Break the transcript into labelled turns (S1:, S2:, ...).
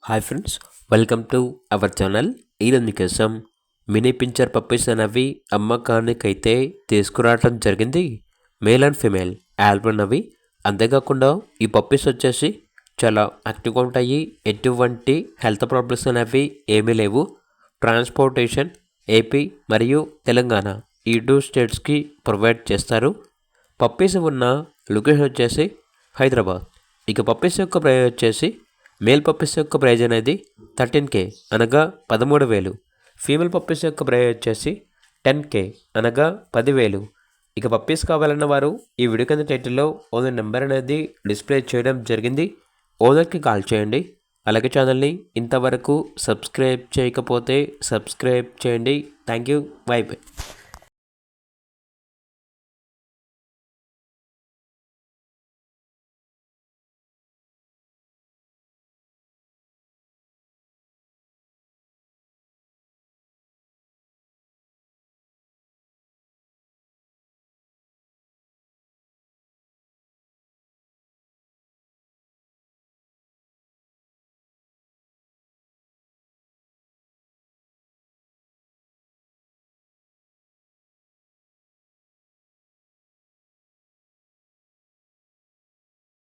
S1: Hi friends, welcome to our channel. ఈరోజు మీకోసం mini pinscher puppies అనేవి అమ్మకానికైతే తీసుకురావడం జరిగింది. మేల్ అండ్ ఫీమేల్ ఆల్బమ్ అవి. అంతేకాకుండా ఈ పప్పీస్ వచ్చేసి చాలా యాక్టివ్గా ఉంటాయి. ఎటువంటి హెల్త్ ప్రాబ్లమ్స్ అనేవి ఏమీ లేవు. ట్రాన్స్పోర్టేషన్ ఏపీ మరియు తెలంగాణ ఈ 2 స్టేట్స్కి ప్రొవైడ్ చేస్తారు. పప్పీస్ ఉన్న లొకేషన్ వచ్చేసి హైదరాబాద్. ఇక పప్పీస్ యొక్క ప్రైస్ వచ్చేసి మేల్ పప్పీస్ యొక్క ప్రైజ్ అనేది 13K అనగా 13,000. ఫీమేల్ పప్పీస్ యొక్క ప్రైజ్ వచ్చేసి 10K అనగా 10,000. ఇక పప్పీస్ కావాలన్న వారు ఈ వీడియో కింద టైటిల్లో ఓనర్ నెంబర్ అనేది డిస్ప్లే చేయడం జరిగింది. ఓనర్కి కాల్ చేయండి. అలాగే ఛానల్ని ఇంతవరకు సబ్స్క్రైబ్ చేయకపోతే సబ్స్క్రైబ్ చేయండి. Thank you. By by.